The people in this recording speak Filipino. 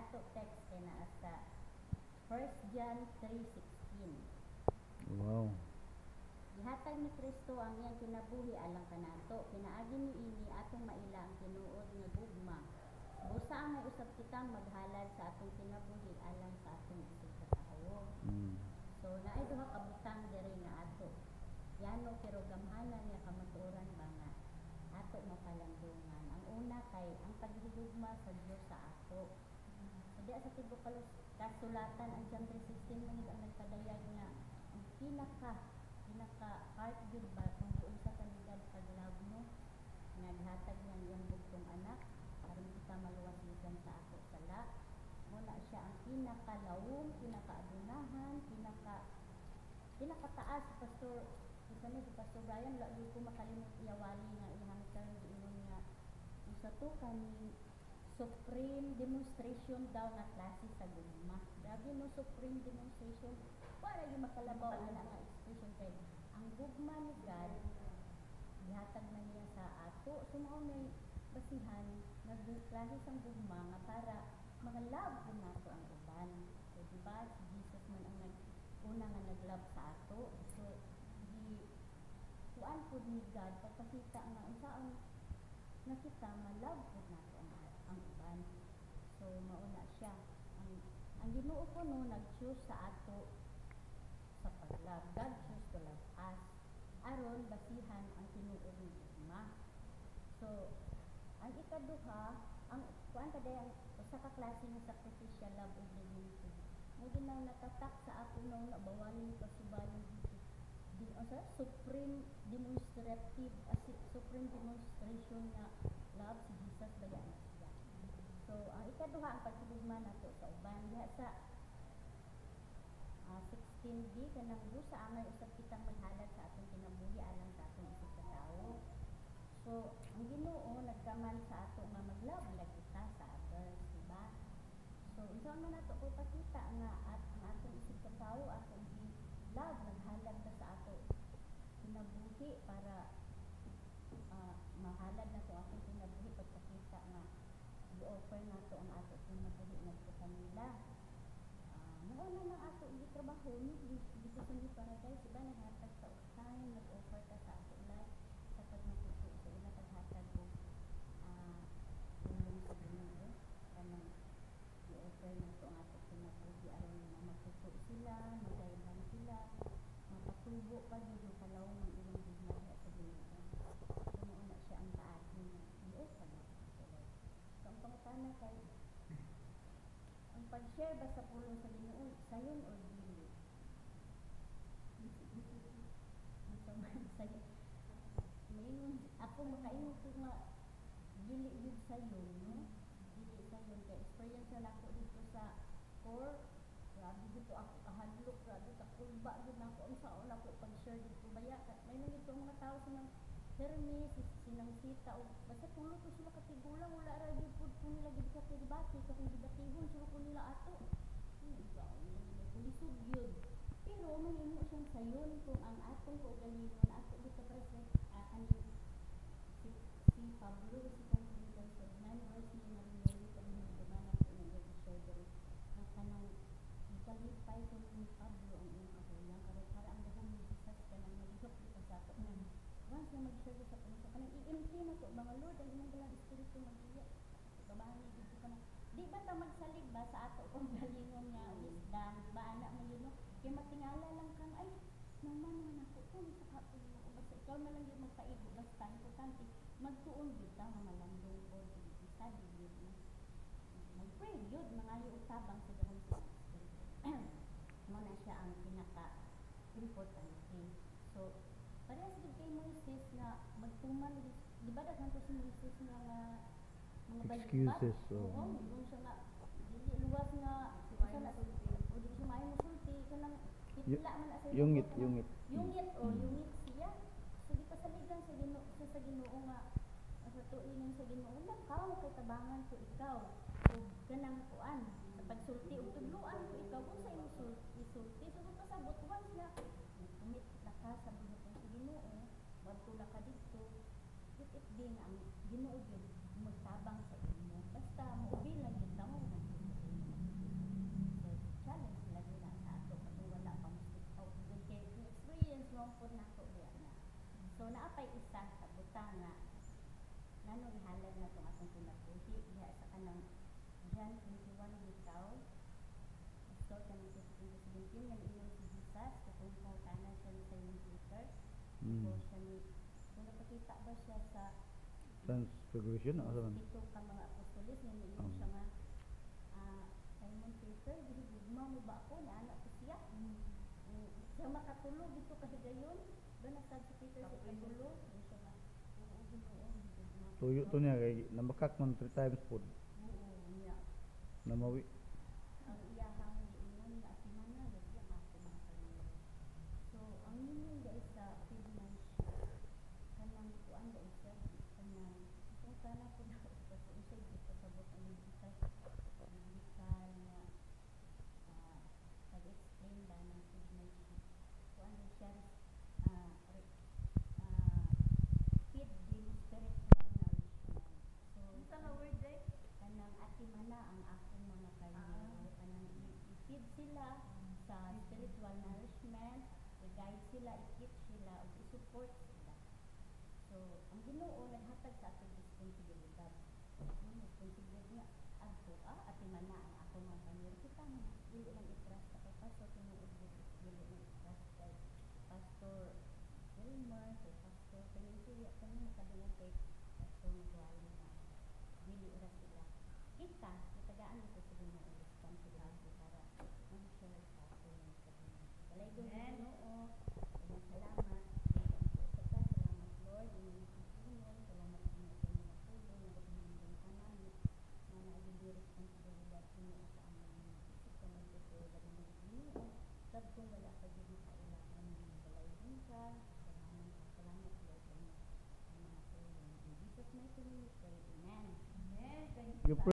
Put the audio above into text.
ato text kay naa sa 1 John 3:16. Wow. Gihatag ni Kristo ang iyang kinabuhi alang kanato. Pinaagi niini atong maila ang tinuod nga gugma. Busa ang may usab kitang maghalad sa atong kinabuhi alang sa atong isig katawo. So naay duha ka butang diri nga ato. Yano pero gamhanan nga kamatuoran ba nga ato mapalandungan. Ang una kay ang paghigugma sa Dios sa ato. So diya sa tibuok kasulatan ang John 3:16 man ang nagpadayag nga ang pinaka heart good ba kung giunsa ka nigad paglove no nga gihatag niya iyang bugtong anak aron kita maluwas-luwasan sa ato sala. Muna siya ang pinakalawom, pinakaadunahan, pinakataas. Pastor si Pastor Brian lagi ko makalimot iyawali nga iyang term giingon nga usa to kaning supreme demonstration daw nga klase sa gugma. Grabe no, supreme demonstration. Para yung makalabaw ana nga expression kay ang gugma ni God gihatag na niya sa ato. So mao may basihan nga klase sang gugma nga para mga-love po nato ang uban. So diba si Jesus man ang una nga nag-love sa ato. So kuan po ni God pagpakita nga unsaon na kita ma-love po nato ang uban. So mauna siya ang Ginoo ko no nag-choose sa ato sa pag-love. God chose to love us aron basihan ang tinuod nga gugma. So ang ikaduha ang kuan kada ang usa ka klase ng sacrificial love ug redemption. Mo ginang natatak sa ato no nabawalin kasubayon di asa supreme demonstration na love si Jesus bayan siya. So ang ikaduha ang pagtugma nato sa uban diha sa 16b kanang busa angay usab kitang maghalad sa atong kinabuhi alang sa atong isig katawo. So ang Ginoo nagkaman sa ato nga mag-love lang kita sa others, diba? So unsa man nato ko pakita nga ang atong isig katawo atong love naghalad ta sa ato kinabuhi para mahalad nato atong kinabuhi pagpakita nga i-offer nato ang ato kinabuhi ngadto kanila. Mao na ato gitrabaho ni dito sa New Paradise, diba naghatag sa time, nag-offer ka sa ato life sa pagmatuto sa ila paghatag og tulong sa Ginoo kanang i-offer nato ang ato kinabuhi aron matuto sila, magayban sila, mapatubo pa gyud kalawom ang ilang gugma sa Ginoo. So mao na siya ang paagi nga i-offer nato sila. So ang pangutana kay ang pag-share ba sa pulong sa Ginoo sayon or dili? Maingon ako makaingon ko nga dili gyud sayon no? Dili sayon kay experience na nako dito sa core. Grabe dito ako kahadlok, grabe ka kulba gyud nako ang saon ako pag-share dito baya may nang ito mga tao sinang Hermes, sinang Sita o basta tulo ko sila katigulang wala ra gyud pud ko nila gid sa debate sa kung debatihon sila ko nila ato. Lisod yun. Pero mahimo siyang sayon kung ang atong kaugalingon ato dito present kaning si Pablo si Panginoon sa 9 verse ni Maria kami nagdumana ko nga i-share diri ang kanang ikalipay ko ni Pablo ang iyang kahulang karon para ang dahom ni Jesus kanang maghigop dito sa ato nang once na mag-share sa puno sa kanang i-empty na to mga Lord ang imong dalang espiritu magdiya babahan ni dito kanang di ba ta magsalig ba sa ato kung galingon nga wisdom ba anak mo yun no kay matingala lang kang ay naman ako kung sa kapon mo basta ikaw na lang yung magpaigo basta importante magtuon gyud ta nga malandong ko isa gyud no mag-pray gyud mangayo og tabang sa dahon sa espiritu mo na siya ang pinaka importante. So parehas gyud kay Moises nga magtuman di ba daghan to si Moises nga mga excuses oo doon siya nga dili luwas nga isa na o di siya maayo musulti kanang hitla man sa yungit yungit siya so di pasaligan sa Ginoo sa Ginoo nga sa tuingon sa Ginoo lang kaw kay tabangan ko ikaw o kanang kuan sa pagsulti og tudloan ko ikaw kung sa imong sulti so pasabot once na kumit ka sa buhaton sa Ginoo magtula ka dito it din ang Ginoo gyud magtabang sa imo basta mobil lang gyud mo napay isa sa butanga nanong ihalad na itong atong pinapuhi diha sa kanang John 21 bitaw. So, kanang 17 nga niingon si Jesus kung kanan siya ni Simon Peter. So, siya ni kung napakita ba siya sa Transfiguration o saan? dito ka mga apostolis nga niingon siya nga Simon Peter, gihigugma mo ba ako na anak ko siya? Siya makatulog dito kahigayon. Doon nasad si Peter sa katulog. Siya nga, oo, Ginoo, gihigugma ko. Tuyo to niya kay namakak man 3 times po Oo, niya. namawi. Ang iyahang giingon nga si Mana, yun ako mga kanina. So, ang meaning guys sa Fibonacci, kanang kuan guys sa kanang kung sana po na kasi isa dito sa bot ang medical na pag-explain ba ng Fibonacci. Kuan din siya feed din spiritual nourishment. So, Unsa nga word day? kanang atimana ang akong mga kanyo kanang i-feed sila sa spiritual nourishment, i-guide sila, i-teach sila, o i-support sila. So, ang Ginoo naghatag sa atong responsibilidad. Ang responsibilidad nga adto atimana ang akong mga kanyo. Kita mo dili lang i-trust sa kay pastor tinuod dili lang i-trust kay Pastor Wilmer, kay Pastor kay kani